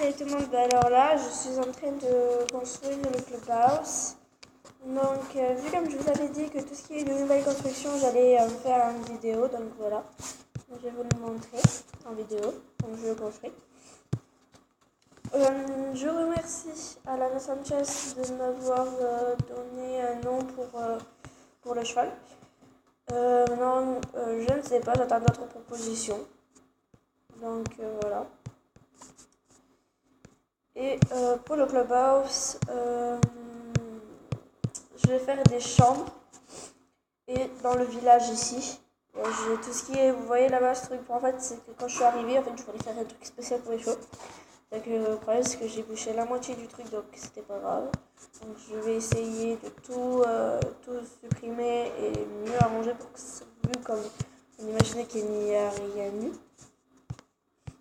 Salut tout le monde, alors là je suis en train de construire le clubhouse. Donc vu comme je vous avais dit que tout ce qui est de nouvelles constructions j'allais faire une vidéo, donc voilà. Donc, je vais vous le montrer en vidéo, donc je le construis. Je remercie Alana Sanchez de m'avoir donné un nom pour le cheval. Maintenant je ne sais pas, j'attends d'autres propositions. Donc voilà. Et pour le clubhouse, je vais faire des chambres. Et dans le village ici, j'ai tout ce qui est, vous voyez là-bas ce truc, en fait c'est que quand je suis arrivée, en fait je voulais faire un truc spécial pour les chevaux. Donc le problème c'est que j'ai bouché la moitié du truc, donc c'était pas grave. Donc je vais essayer de tout supprimer et mieux arranger pour que ce soit vu comme on imaginait qu'il n'y a rien eu.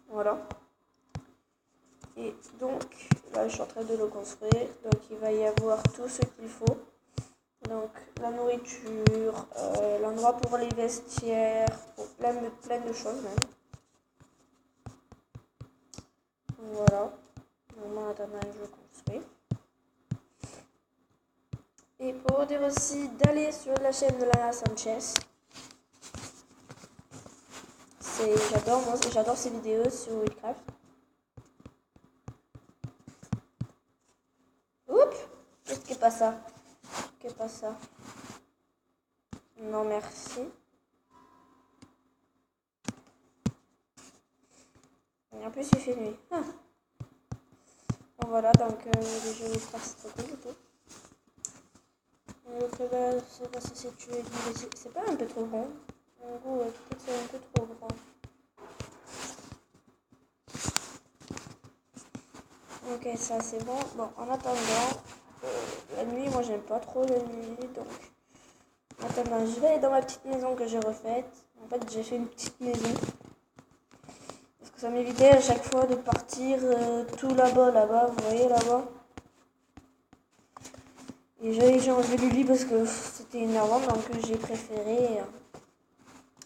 Voilà. Et donc là je suis en train de le construire, donc il va y avoir tout ce qu'il faut. Donc la nourriture, l'endroit pour les vestiaires, pour plein de choses même. Voilà. Normalement, attendant, je construis. Et pour dire aussi d'aller sur la chaîne de Lana Sanchez. J'adore ses vidéos sur Wildcraft. Oups! Qu'est-ce qui est pas ça? Qu'est-ce pas ça? Non, merci. Et en plus, il fait nuit. Ah. Bon, voilà, donc les jeux Wildcraft, c'est trop cool du tout. Le club va se situer. C'est pas un peu trop grand. En gros, peut-être c'est un peu trop grand. Ok, ça c'est bon. Bon, en attendant, la nuit, moi j'aime pas trop la nuit, donc en attendant, je vais aller dans ma petite maison que j'ai refaite. En fait, j'ai fait une petite maison parce que ça m'évitait à chaque fois de partir tout là-bas, vous voyez là-bas. Et j'ai enlevé le lit parce que c'était énervant, donc j'ai préféré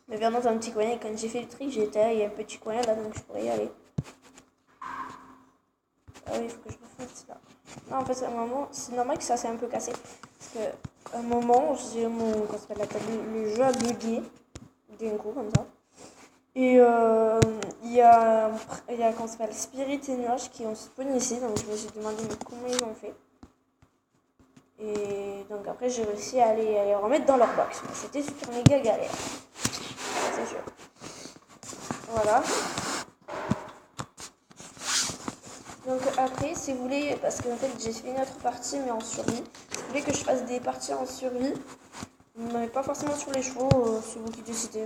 me faire dans un petit coin. Et quand j'ai fait le tri, il y a un petit coin là, donc je pourrais y aller. Ah oui, il faut que je refasse là. Non, en fait, à un moment, c'est normal que ça s'est un peu cassé. Parce qu'à un moment, j'ai le jeu a bugué d'un coup, comme ça. Et il y a quand ça s'appelle Spirit et Nuage qui ont spawn ici. Donc, je me suis demandé mais comment ils ont fait. Et donc, après, j'ai réussi à les remettre dans leur box. Mais c'était super méga galère. C'est sûr. Voilà. Donc après, si vous voulez, parce qu'en fait j'ai fait une autre partie mais en survie, si vous voulez que je fasse des parties en survie, mais pas forcément sur les chevaux, c'est vous qui décidez.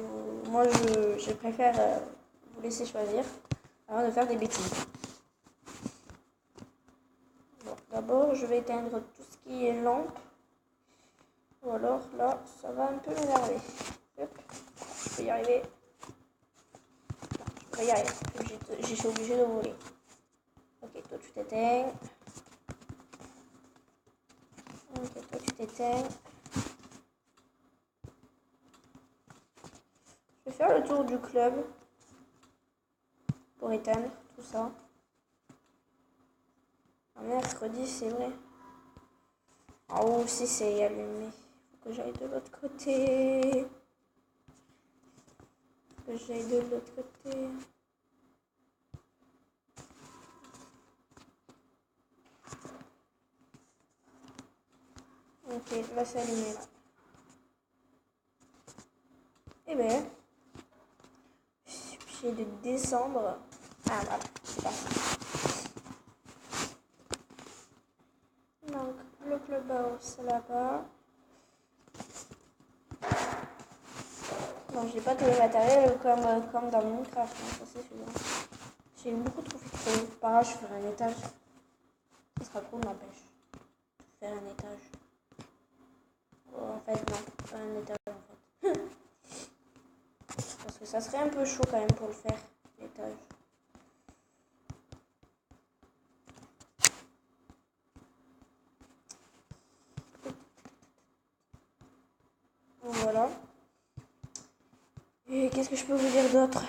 Moi je préfère vous laisser choisir avant de faire des bêtises. Bon, d'abord je vais éteindre tout ce qui est lampe. Ou alors là, ça va un peu m'énerver. Hop, je peux y arriver. Je peux y arriver. Je suis obligée de voler. Ok, toi tu t'éteins. Ok, toi tu t'éteins. Je vais faire le tour du club pour éteindre tout ça. Ah, mercredi, c'est vrai. Ah oh, si c'est allumé. Faut que j'aille de l'autre côté. Faut que j'aille de l'autre côté. Ok, là c'est allumé là. Eh ben, je suis obligée de descendre. Ah voilà, c'est parti. Donc le clubhouse là-bas. Non, j'ai pas tous les matériels comme dans Minecraft, hein, ça c'est sûr. J'ai beaucoup trop fait trop. Par là, je ferai un étage. Ce sera cool, n'empêche. Faire un étage. Oh, en fait, non, pas un étage en fait. Parce que ça serait un peu chaud quand même pour le faire, l'étage. Voilà. Et qu'est-ce que je peux vous dire d'autre?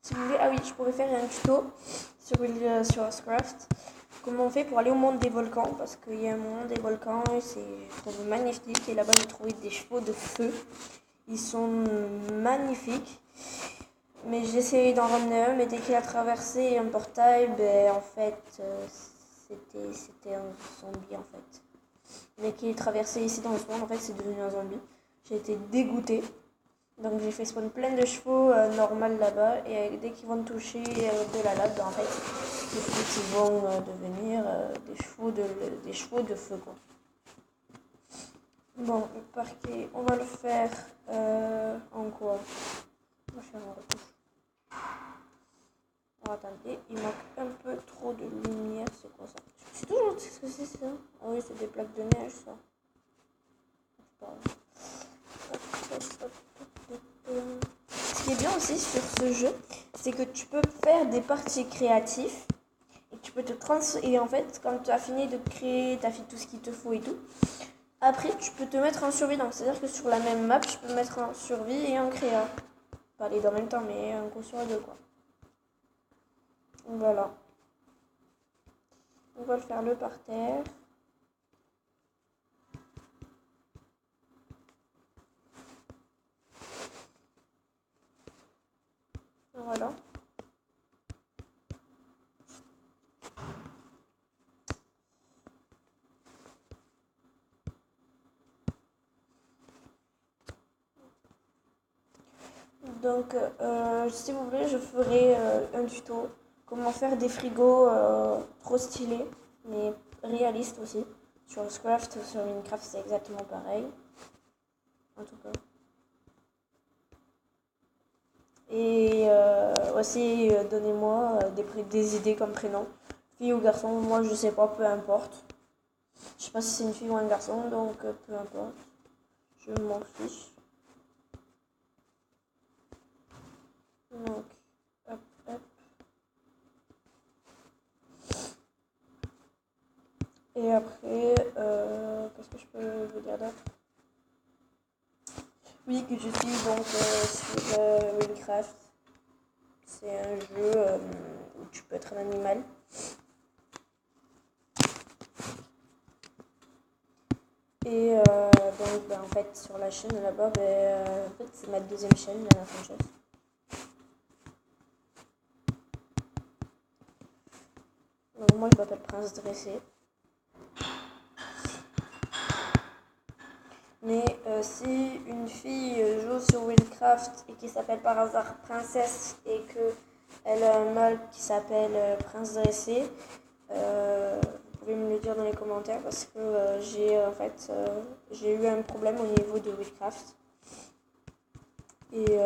Si vous voulez, ah oui, je pourrais faire un tuto sur Ascraft. Comment on fait pour aller au monde des volcans, parce qu'il y a un monde des volcans et je trouve magnifique. Et là-bas, j'ai trouvé des chevaux de feu. Ils sont magnifiques. Mais j'ai essayé d'en ramener un, mais dès qu'il a traversé un portail, ben en fait, c'était un zombie en fait. Dès qu'il est traversé ici dans le monde, en fait, c'est devenu un zombie. J'ai été dégoûtée. Donc j'ai fait spawn plein de chevaux normal là-bas, et dès qu'ils vont toucher de la lave, ben, en fait, les chevaux qui vont devenir des chevaux de feu quoi. Bon, le parquet, on va le faire en quoi? On va faire en retouche. Alors attendez, il manque un peu trop de lumière, c'est quoi ça? Je sais toujours ce que c'est ça. Ah oui, c'est des plaques de neige ça. C'est pas grave. Ce qui est bien aussi sur ce jeu, c'est que tu peux faire des parties créatives et tu peux et en fait, quand tu as fini de créer, tu as fait tout ce qu'il te faut et tout, après tu peux te mettre en survie. Donc c'est-à-dire que sur la même map, je peux me mettre en survie et en créa. Pas les deux en même temps, mais un coup sur les deux quoi. Voilà. On va le faire le par terre. Voilà. Donc, si vous voulez, je ferai un tuto. Comment faire des frigos trop stylés, mais réalistes aussi. Sur Scraft, sur Minecraft, c'est exactement pareil. En tout cas. Et aussi, donnez-moi des idées comme prénom. Fille ou garçon, moi je sais pas, peu importe. Je sais pas si c'est une fille ou un garçon, donc peu importe. Je m'en fiche. Donc, hop, hop. Et après, qu'est-ce que je peux vous dire d'autre? Oui, que je suis donc sur Minecraft. C'est un jeu où tu peux être un animal. Et donc, en fait, sur la chaîne là-bas, en fait, c'est ma deuxième chaîne, la Franchise. Donc, moi, je m'appelle Prince Dressé. Mais si une fille joue sur Minecraft et qui s'appelle par hasard Princesse et qu'elle a un mâle qui s'appelle Prince Dressé, vous pouvez me le dire dans les commentaires parce que j'ai eu un problème au niveau de Minecraft. Et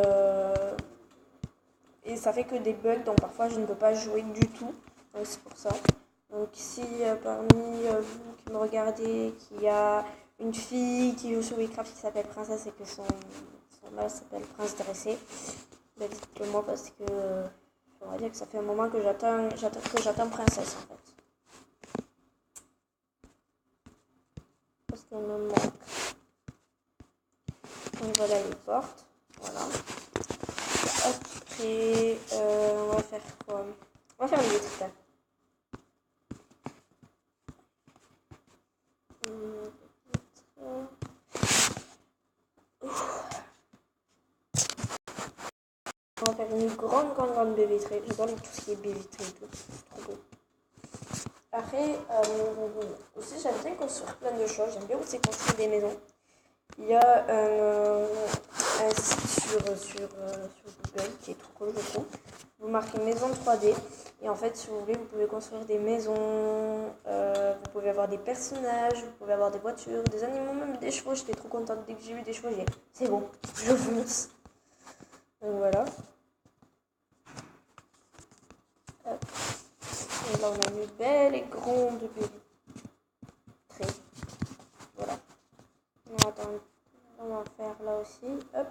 ça fait que des bugs, donc parfois je ne peux pas jouer du tout. Donc c'est pour ça. Donc si parmi vous qui me regardez, qu'il y a une fille qui joue sur Minecraft qui s'appelle Princesse et que son mâle s'appelle Prince Dressé, bah dites-le moi parce que on va dire que ça fait un moment que j'attends Princesse en fait. Parce qu'elle me manque. Donc voilà les portes. Voilà. Après, on va faire quoi? On va faire les vitres. On va faire une grande baie vitrée. J'adore tout ce qui est baie vitrée et tout. C'est trop beau. Après, aussi j'aime bien construire plein de choses. J'aime bien aussi construire des maisons. Il y a un site sur Google qui est trop cool, je trouve. Vous marquez maison 3D et en fait, si vous voulez, vous pouvez construire des maisons, vous pouvez avoir des personnages, vous pouvez avoir des voitures, des animaux, même des chevaux. J'étais trop contente dès que j'ai vu des chevaux. C'est bon, je fonce. Donc voilà. Hop. Et là, on a une belle et grande vitrée. Voilà. On va faire là aussi. Hop.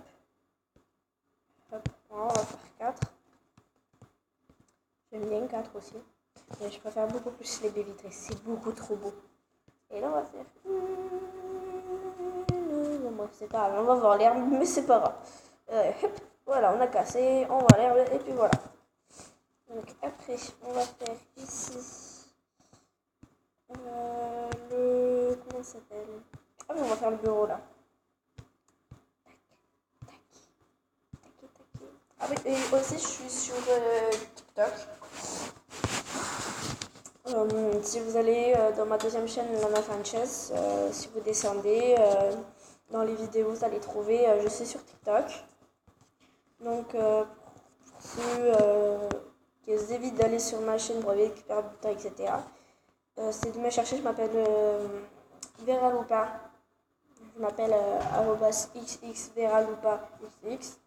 Hop. On va faire 4. J'aime bien 4 aussi. Mais je préfère beaucoup plus les baies vitrées. C'est beaucoup trop beau. Et là, on va faire... Bon, c'est pas grave. On va voir l'herbe, mais c'est pas grave. Hop. Voilà, on a cassé. On voit l'herbe et puis voilà. Donc après, on va faire ici comment ça s'appelle? Ah mais on va faire le bureau là. Ah oui, et aussi je suis sur TikTok. Si vous allez dans ma deuxième chaîne, Lana Sanchez, si vous descendez dans les vidéos, vous allez trouver, je suis sur TikTok. Donc, pour ceux qui évitent d'aller sur ma chaîne pour récupérer du temps, etc., c'est de me chercher. Je m'appelle Vera Lupa. Je m'appelle xxveralupa.xx.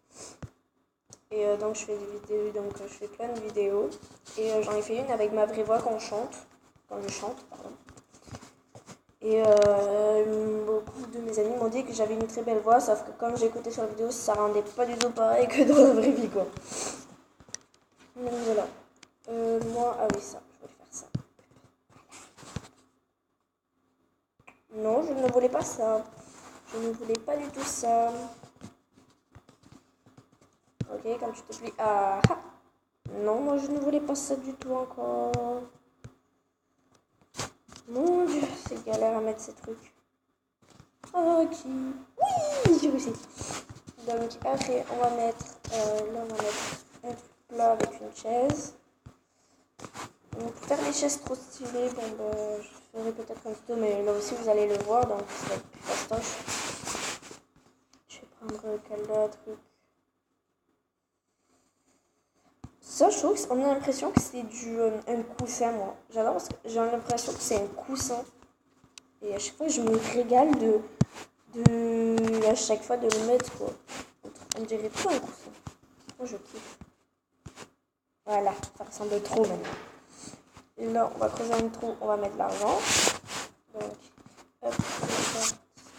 Et donc je fais des vidéos, donc je fais plein de vidéos. Et j'en ai fait une avec ma vraie voix quand je chante, pardon. Et beaucoup de mes amis m'ont dit que j'avais une très belle voix, sauf que quand j'ai écouté sur la vidéo, ça rendait pas du tout pareil que dans la vraie vie, quoi. Donc voilà. Moi, ah oui, ça, je voulais faire ça. Non, je ne voulais pas ça. Je ne voulais pas du tout ça. Ok, quand tu te plies. Ah, ah. Non, moi je ne voulais pas ça du tout encore. Mon dieu, c'est galère à mettre ces trucs. Ok. Oui, j'ai réussi. Donc après, on va mettre. Là, on va mettre un truc plat avec une chaise. Donc, pour faire les chaises trop stylées, bon, je ferai peut-être un tuto, mais là aussi vous allez le voir, donc ça va être plus fastoche. Je vais prendre quel autre truc. Ça, je trouve qu'on a l'impression que c'est un coussin, moi. J'adore parce que j'ai l'impression que c'est un coussin. Et à chaque fois, je me régale à chaque fois de le mettre, quoi. On dirait trop un coussin. Moi, je kiffe. Voilà, ça ressemble trop maintenant. Et là, on va creuser un trou, on va mettre l'argent. Donc, hop,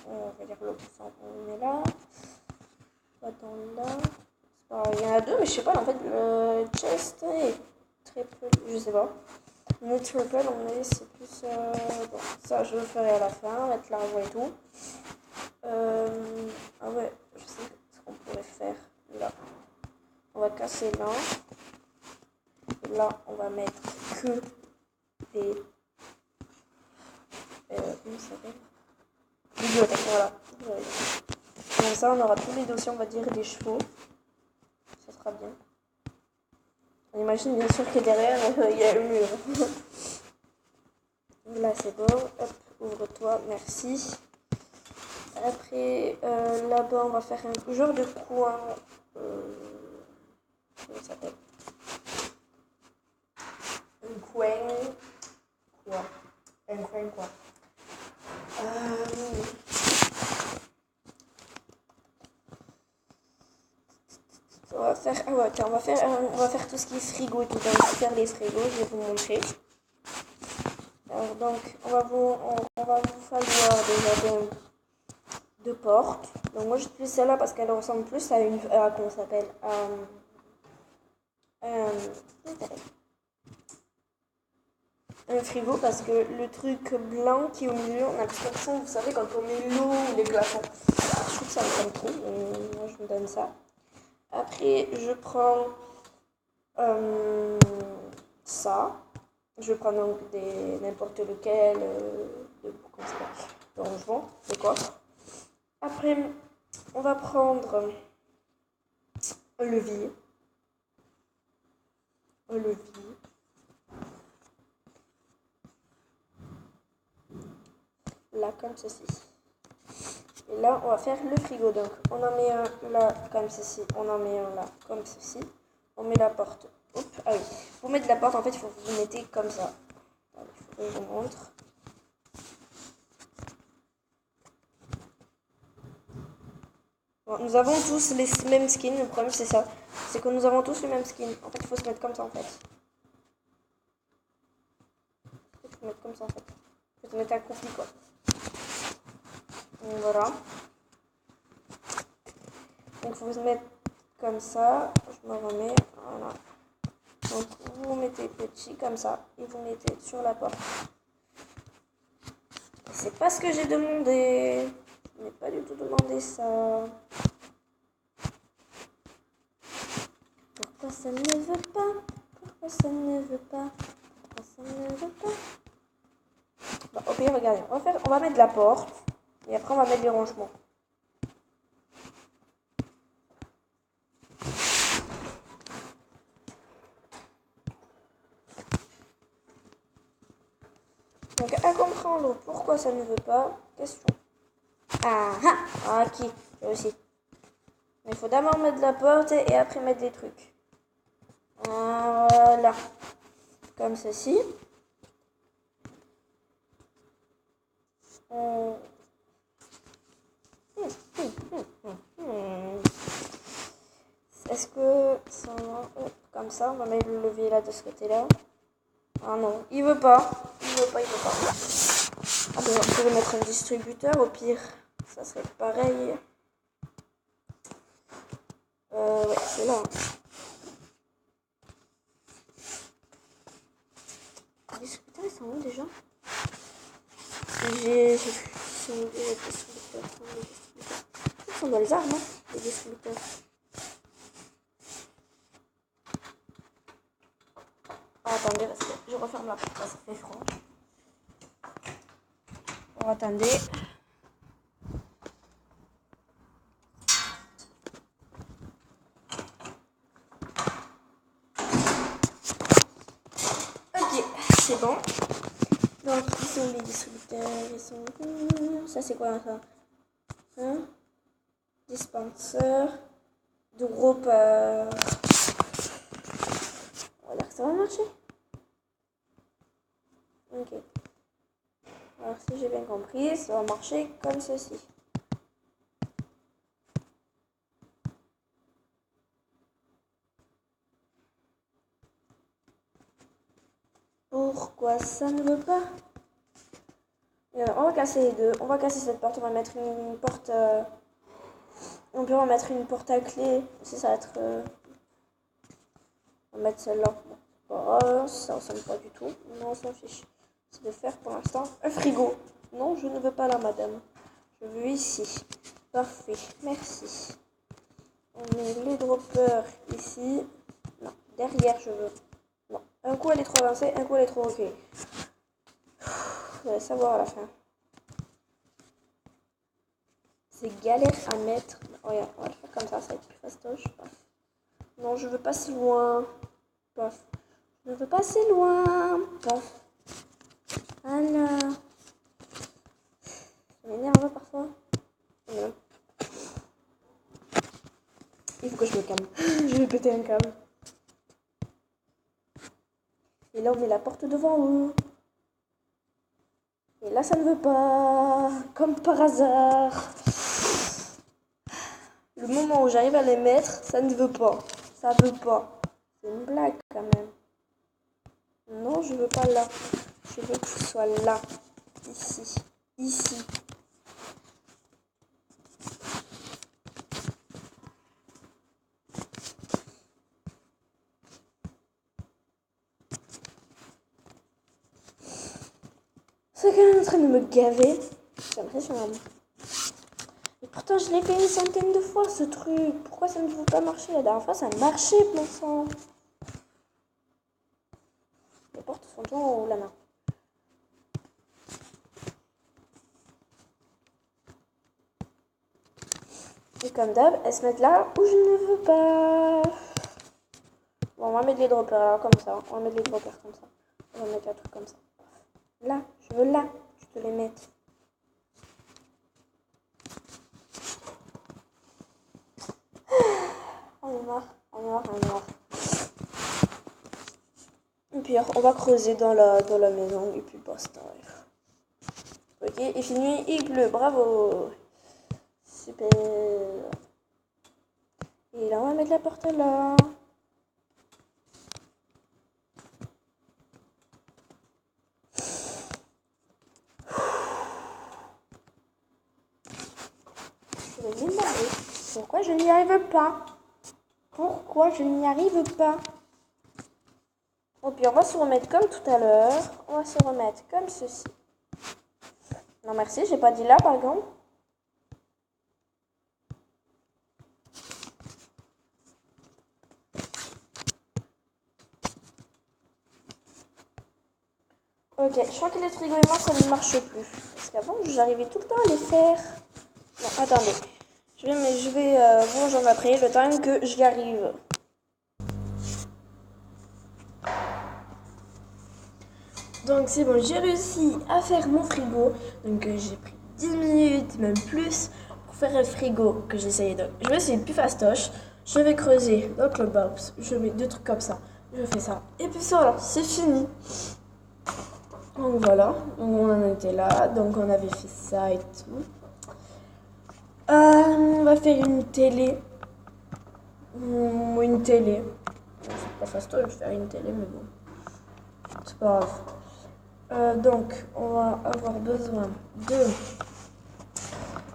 on va dire le coussin, on met là. Attends, là. Il y en a deux, mais je sais pas, en fait, le chest est très peu, je sais pas. Le triple, on est, c'est plus. Bon, ça, je le ferai à la fin, mettre l'argent et tout. Ah ouais, je sais ce qu'on pourrait faire là. On va casser là. Et là, on va mettre que des. Comment ça s'appelle? Bibliothèque, voilà. Comme ça, on aura tous les dossiers, on va dire, des chevaux. Ça sera bien. On imagine bien sûr que derrière, il y a le mur. Là, c'est bon. Hop, ouvre-toi, merci. Après, là-bas, on va faire un genre de coin. Comment ça s'appelle? Un coin. Quoi? Un coin quoi? On va faire, ah ouais, on va faire tout ce qui est frigo et tout. On va faire les frigos, je vais vous montrer. Alors donc, on va vous falloir déjà deux portes. Donc moi j'utilise celle-là parce qu'elle ressemble plus à une, comment ça s'appelle, un frigo, parce que le truc blanc qui est au milieu, on a l'impression, vous savez, quand on met l'eau ou les glaçons. Je trouve que ça ressemble trop, moi je me donne ça. Après, je prends ça. Je prends donc n'importe lequel rangement, des coffres. Après, on va prendre un levier. Là, comme ceci. Et là, on va faire le frigo. Donc, on en met un là, comme ceci. On en met un là, comme ceci. On met la porte. Oups, ah oui. Pour mettre la porte, en fait, il faut que vous mettez comme ça. Alors, il faut que je vous montre. Bon, nous avons tous les mêmes skins. Le problème, c'est ça. C'est que nous avons tous les mêmes skins. En fait, il faut se mettre comme ça, en fait. Il faut se mettre comme ça, en fait. Il faut se mettre accroupi, quoi. Donc, voilà. Donc, il faut se mettre comme ça. Je me remets. Voilà. Donc, vous mettez petit comme ça. Et vous mettez sur la porte. C'est pas ce que j'ai demandé. Je n'ai pas du tout demandé ça. Pourquoi ça ne veut pas? Pourquoi ça ne veut pas? Pourquoi ça ne veut pas? Bon, au pire, regardez, on va mettre la porte. Et après, on va mettre les rangements. Donc, à comprendre pourquoi ça ne veut pas, question. Ah, qui? J'ai aussi. Mais il faut d'abord mettre la porte et après mettre les trucs. Voilà. Comme ceci. Est-ce que ça va comme ça, on va mettre le levier là de ce côté-là. Ah non, il veut pas. Il veut pas. Ah ben, on pourrait mettre un distributeur au pire. Ça serait pareil. Ouais, c'est là. Les distributeurs, ils sont où déjà? J'ai vu. Ils sont où les distributeurs? Ils sont dans les armes, hein, les distributeurs. Oh, attendez, parce que je referme la porte, ça fait froid. Bon, attendez. Ok, c'est bon. Donc, ils sont les distributeurs, ils sont... Ça, c'est quoi, ça? Hein? Dispenseur. Dropper. On va dire que ça va marcher. Ok. Alors, si j'ai bien compris, ça va marcher comme ceci. Pourquoi ça ne veut pas? On va casser les deux. On va casser cette porte. On va mettre une porte... On peut en mettre une porte à clé. Si ça va être... On va mettre celle-là. Oh, ça ressemble pas du tout. Non, on s'en fiche. C'est de faire pour l'instant un frigo. Non, je ne veux pas là, madame. Je veux ici. Parfait. Merci. On met les droppers ici. Non, derrière, je veux. Non. Un coup, elle est trop avancée. Un coup, elle est trop reculée. Vous allez savoir à la fin. C'est galère à mettre. Regarde, on va le faire comme ça va être plus fastoche. Paf. Non, je veux pas si loin. Paf. Je ne veux pas si loin. Paf. Voilà. Ça m'énerve parfois. Voilà. Il faut que je me calme. Je vais péter un câble. Et là, on met la porte devant eux. Et là, ça ne veut pas. Comme par hasard. Le moment où j'arrive à les mettre, ça ne veut pas. Ça veut pas. C'est une blague quand même. Non, je veux pas là. Je veux que ce soit là. Ici. Ici. C'est quand même en train de me gaver. C'est impressionnant. Et pourtant, je l'ai fait une centaine de fois ce truc. Pourquoi ça ne veut pas marcher? La dernière fois, ça marchait, mon sang. Les portes sont toujours en haut, la main. Et comme d'hab, elles se mettent là où je ne veux pas. Bon, on va mettre les droppers alors, comme ça. On va mettre les droppers comme ça. On va mettre un truc comme ça. Là, je veux là. Je te les mette. On est marre. Et puis on va creuser dans la maison et puis basta. Ok, et fini, il pleut, bravo. Super. Et là, on va mettre la porte là. Je vais me demander pourquoi je n'y arrive pas. Pourquoi je n'y arrive pas? Et puis on va se remettre comme tout à l'heure. On va se remettre comme ceci. Non merci, j'ai pas dit là par exemple. Ok, je crois que les frigos et moi ça ne marche plus. Parce qu'avant j'arrivais tout le temps à les faire. Non, attendez. Je vais vous rejoindre après le temps que j'y arrive. Donc c'est bon, j'ai réussi à faire mon frigo. Donc j'ai pris 10 minutes, même plus, pour faire un frigo que j'essayais de... Je vais essayer plus fastoche. Je vais creuser donc le box. Je mets deux trucs comme ça. Je fais ça. Et puis voilà, c'est fini. Donc voilà, donc on en était là. Donc on avait fait ça et tout. On va faire une télé. Une télé. C'est pas fastoche de faire une télé, mais bon. C'est pas grave. Donc, on va avoir besoin de...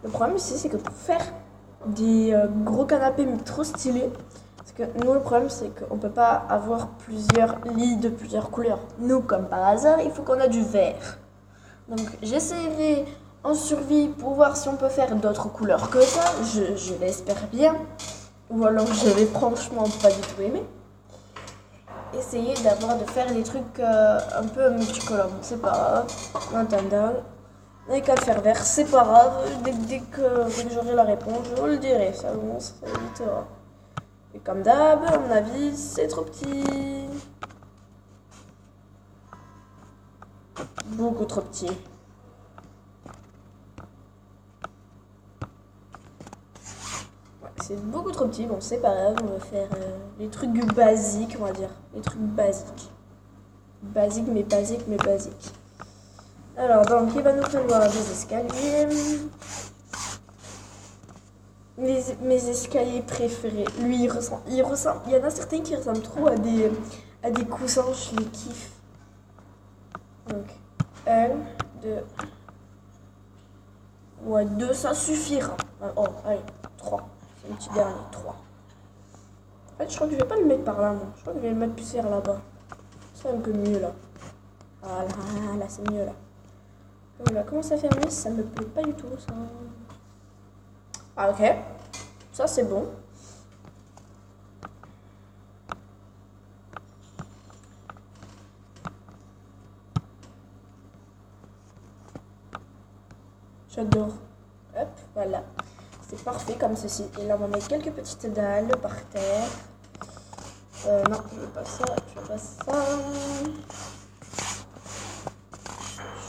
Le problème ici, c'est que pour faire des gros canapés mais trop stylés, parce que nous, le problème, c'est qu'on peut pas avoir plusieurs lits de plusieurs couleurs. Nous, comme par hasard, il faut qu'on a du vert. Donc, j'essaierai en survie pour voir si on peut faire d'autres couleurs que ça. Je l'espère bien. Ou alors, je vais franchement pas du tout aimer. Essayer de faire des trucs un peu multicolores. C'est pas grave. Maintenant, on n'a qu'à le faire vert. C'est pas grave. Dès que j'aurai la réponse, je vous le dirai. Ça évitera. Et comme d'hab, à mon avis, c'est trop petit. Beaucoup trop petit. Ouais, c'est beaucoup trop petit. Bon, c'est pas grave. On va faire les trucs basiques, on va dire. Les trucs basiques. Basique, mais basique, mais basique. Alors, donc, il va nous falloir des escaliers. Mes escaliers préférés. Lui, il ressemble. Il y en a certains qui ressemblent trop à des coussins. Je les kiffe. Donc, 1, 2. Ouais, 2, ça suffira. Oh, allez, 3. C'est le petit dernier, 3. En fait, je crois que je vais pas le mettre par là, moi. Je crois que je vais le mettre plus vers là-bas. C'est un peu mieux, là. Voilà, là, c'est mieux, là. Voilà, comment ça fermer, ça me plaît pas du tout, ça. Ah, ok. Ça, c'est bon. J'adore. Hop, voilà. C'est parfait comme ceci. Et là, on va mettre quelques petites dalles par terre. Non, je veux pas ça, je veux pas ça.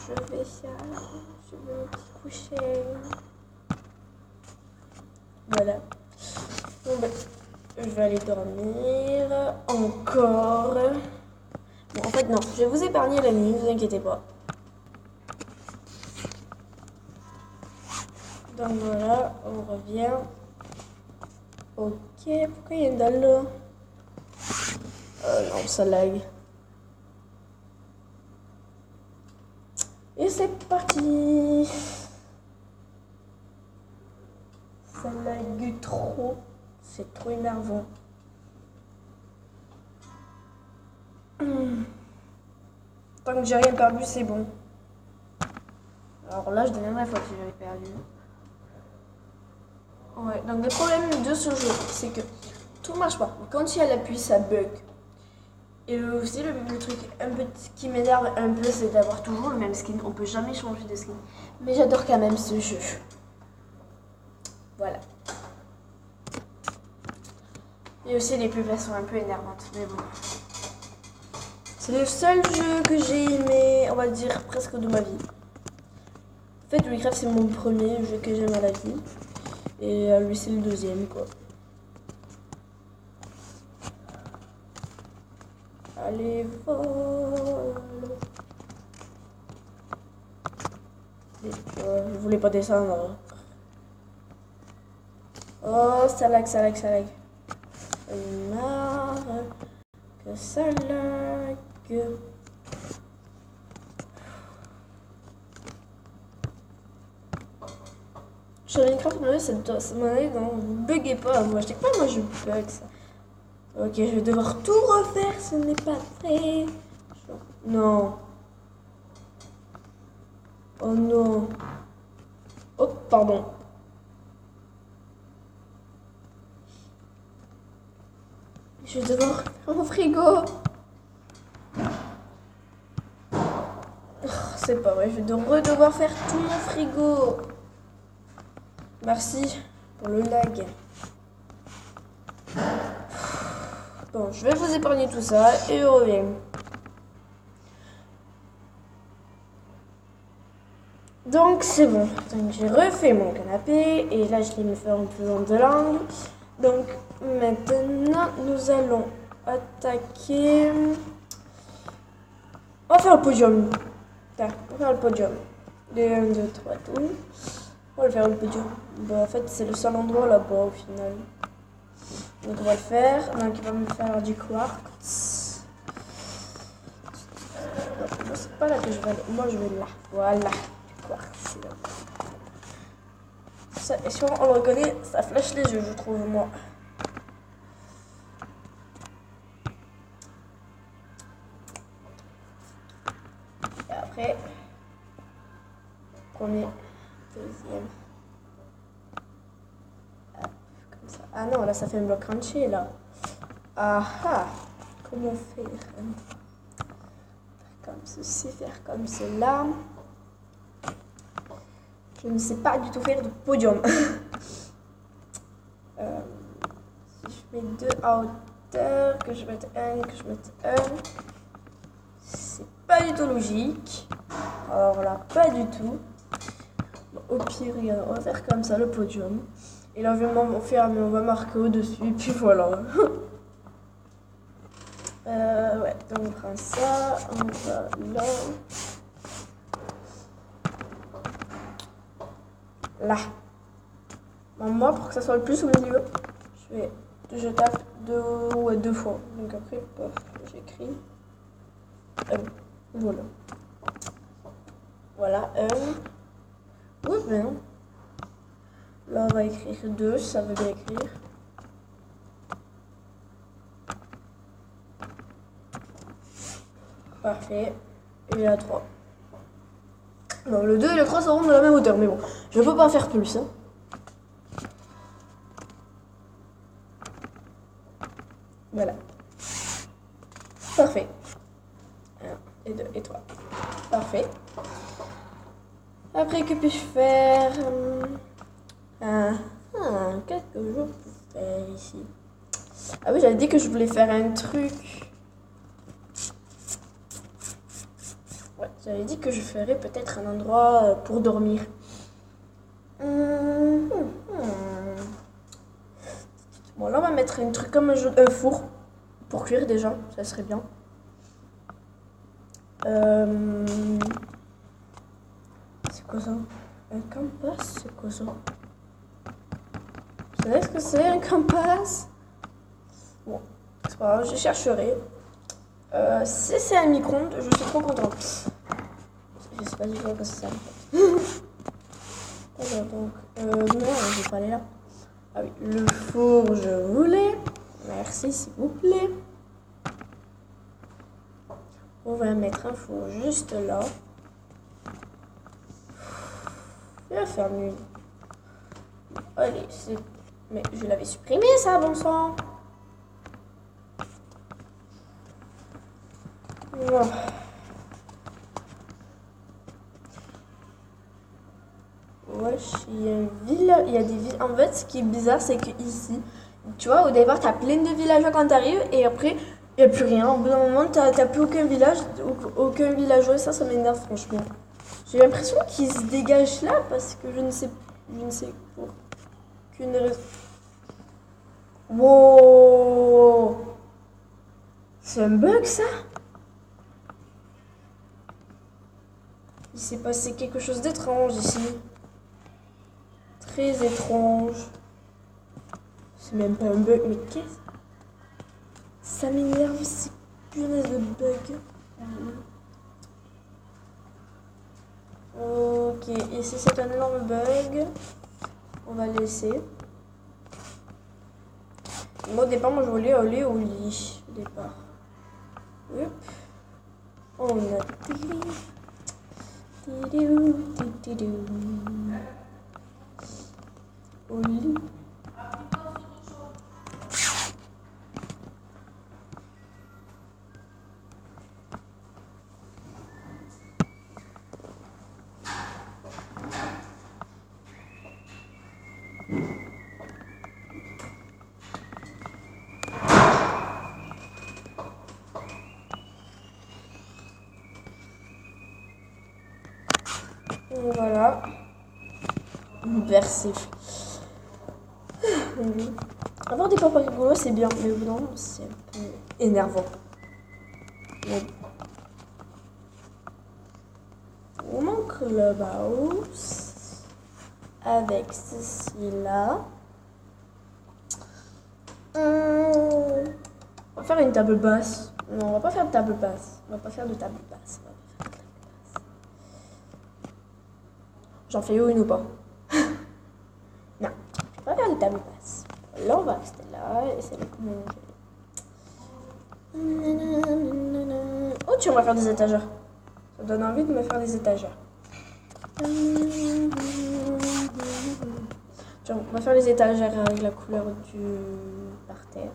Je vais ça. Je veux un petit coucher. Voilà. Bon, ben, je vais aller dormir. Encore. Bon, en fait, non. Je vais vous épargner la nuit, ne vous inquiétez pas. Donc voilà, on revient. Ok, pourquoi il y a une dalle là? Non, ça lag. Et c'est parti. Ça lag trop. C'est trop énervant. Tant que j'ai rien perdu, c'est bon. Alors là, je deviendrai fois que j'avais perdu. Ouais, donc le problème de ce jeu, c'est que tout marche pas. Quand il y a l'appui, ça bug. Et aussi, le truc un peu qui m'énerve un peu, c'est d'avoir toujours le même skin. On peut jamais changer de skin. Mais j'adore quand même ce jeu. Voilà. Et aussi, les pubs sont un peu énervantes. Mais bon. C'est le seul jeu que j'ai aimé, on va dire, presque de ma vie. En fait, Minecraft, c'est mon premier jeu que j'aime à la vie. Et lui, c'est le deuxième, quoi. Allez, vol. Je voulais pas descendre. Oh, ça lag, ça lag, ça lag. Marre que ça lag. Sur Minecraft, ça m'arrive, non, vous buguez pas. Moi, je dis pas, moi, je bug ça. Ok, je vais devoir tout refaire, ce n'est pas vrai. Non. Oh non. Oh, pardon. Je vais devoir faire mon frigo. c'est pas vrai, je vais devoir faire tout mon frigo. Merci pour le lag. Bon, je vais vous épargner tout ça et je reviens. Donc c'est bon, donc j'ai refait mon canapé et là je vais me faire un peu de langue. Donc maintenant nous allons attaquer. On va faire le podium. Tiens, on va faire le podium. Les 1, 2, 3, tout. On va le faire le podium. Bon, en fait c'est le seul endroit là-bas au final. Donc on va le faire. Donc il va me faire du quartz. Moi c'est pas là que je vais aller. Moi je vais là. Voilà. Ça, et si on le reconnaît, ça flash les yeux, je trouve, moi. Et après, premier, deuxième. Hop, comme ça. Ah non, là, ça fait un bloc crunchy, là. Ah ah, comment faire? Faire comme ceci, faire comme cela. Je ne sais pas du tout faire de podium. Si je mets 2 à hauteur, que je mette 1, que je mette 1, c'est pas du tout logique. Alors là, pas du tout. Bon, au pire, regarde, on va faire comme ça le podium. Et là, on va marquer au-dessus, et puis voilà. Ouais, donc on prend ça, on va là. Là. Bon, moi, pour que ça soit le plus au milieu, je tape deux fois. Donc après, paf, j'écris. Voilà. Voilà, oui, mais non. Là, on va écrire 2, ça veut bien écrire. Parfait. Et la 3. Non, le 2 et le 3 seront de la même hauteur, mais bon, je peux pas faire plus. Hein. Voilà. Parfait. 1 et 2 et 3. Parfait. Après, que puis-je faire? Qu'est-ce que je peux faire ici? Ah oui, j'avais dit que je voulais faire un truc. Ouais, j'avais dit que je ferais peut-être un endroit pour dormir. Bon, là, on va mettre un truc comme un four pour cuire déjà, ça serait bien. C'est quoi ça? Un compas? C'est quoi ça? Vous savez ce que c'est un compas? Bon, c'est pas grave, je chercherai. Si c'est un micro-ondes, je suis trop contente. Je sais pas du tout à quoi ça sert. Alors donc, non, je vais pas aller là. Ah oui, le four, je voulais. Merci, s'il vous plaît. On va mettre un four juste là. Il va faire nuit. Allez, c'est... Mais je l'avais supprimé, ça, bon sang. Non. Wesh, il y a une ville, il y a des villes. En fait, ce qui est bizarre, c'est que ici, tu vois, au départ, t'as plein de villageois quand t'arrives, et après, il n'y a plus rien. Au bout d'un moment, t'as plus aucun village, aucun villageois, et ça m'énerve, franchement. J'ai l'impression qu'ils se dégagent là, parce que je ne sais pour qu'une raison. Wow! C'est un bug, ça? Il s'est passé quelque chose d'étrange ici. Très étrange. C'est même pas un bug, mais qu'est-ce? Ça m'énerve, ces punaises de bug. Ok, ici c'est un énorme bug. On va laisser. Moi, au départ, je voulais aller au lit. Au départ. Hop. On a au lit. Voilà. Versif. Avoir des papas rigolos, c'est bien, mais au bout d'un moment, c'est un peu énervant. Mon clubhouse avec ceci-là. On va faire une table basse. Non, on va pas faire de table basse. On va pas faire de table basse. J'en fais une ou pas? Non, je vais pas faire de table basse. Là, on va rester là et c'est là comment je... Oh, tiens, on va faire des étagères. Ça donne envie de me faire des étagères. Tiens, on va faire les étagères avec la couleur du parterre.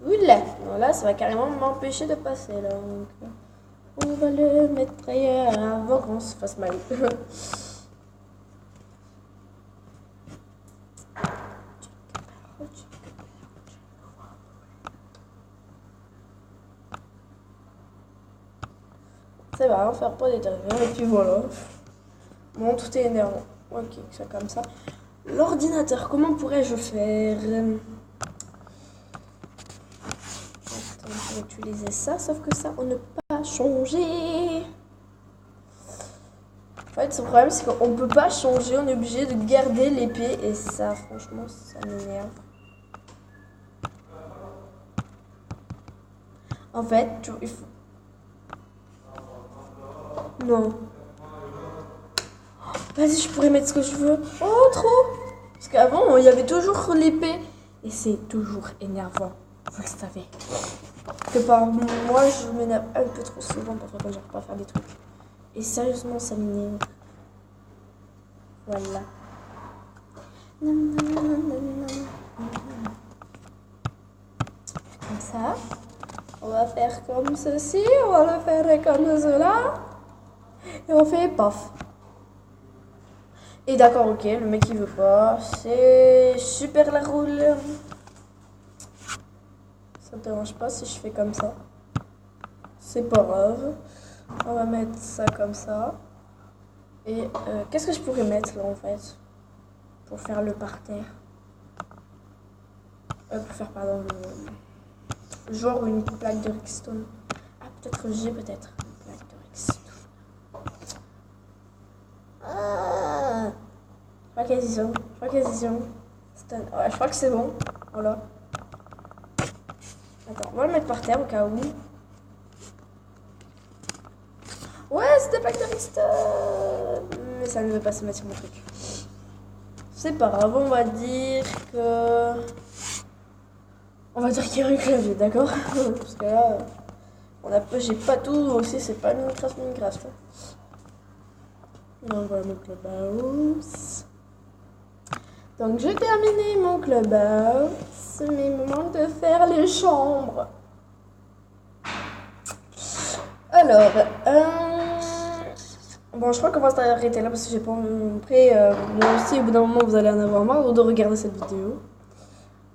Oula, là, ça va carrément m'empêcher de passer là. Donc, on va le mettre ailleurs avant qu'on se fasse mal. Ça va, faire pas d'étagères et puis voilà. Bon, tout est énervant. Ok, c'est comme ça. L'ordinateur, comment pourrais-je faire? Attends, je vais utiliser ça, sauf que ça, on ne peut pas changer. En fait, le problème, c'est qu'on ne peut pas changer, on est obligé de garder l'épée, et ça, franchement, ça m'énerve. En fait, il faut... Non. Vas-y, je pourrais mettre ce que je veux. Oh, trop! Parce qu'avant, il y avait toujours l'épée. Et c'est toujours énervant. Vous le savez. Que par moi, je m'énerve un peu trop souvent parfois quand j'arrive pas à faire des trucs. Et sérieusement, ça m'énerve. Voilà. Comme ça. On va faire comme ceci. On va le faire comme cela. Et on fait paf. Et d'accord, ok, le mec il veut pas. C'est super la roule. Ça te dérange pas si je fais comme ça? C'est pas grave. On va mettre ça comme ça. Et qu'est-ce que je pourrais mettre là en fait? Pour faire le parterre. Pour faire, pardon, le... genre une plaque de Rickstone. Ah, peut-être j'ai peut-être une plaque de Rickstone. Ah, je crois qu'elles y sont. Ouais, je crois que c'est bon. Voilà. Attends, on va le mettre par terre au cas où. Ouais, c'était pas que de Rickstone. Mais ça ne veut pas se mettre sur mon truc. C'est pas grave, on va dire que... On va dire qu'il y a un clavier, d'accord? Parce que là, j'ai pas tout, aussi c'est pas Minecraft. Donc voilà mon clubhouse. Donc j'ai terminé mon clubhouse. Mais il me manque de faire les chambres. Alors, bon, je crois qu'on va s'arrêter là parce que j'ai pas montré. Moi aussi, au bout d'un moment, vous allez en avoir marre de regarder cette vidéo.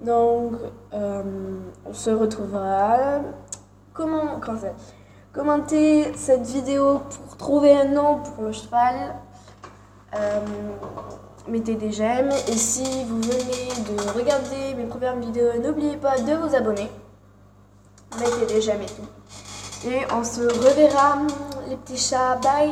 Donc, on se retrouvera. Commentez cette vidéo pour trouver un nom pour le cheval. Mettez des j'aime. Et si vous venez de regarder mes premières vidéos, n'oubliez pas de vous abonner. Mettez des j'aime et tout. Et on se reverra, les petits chats. Bye!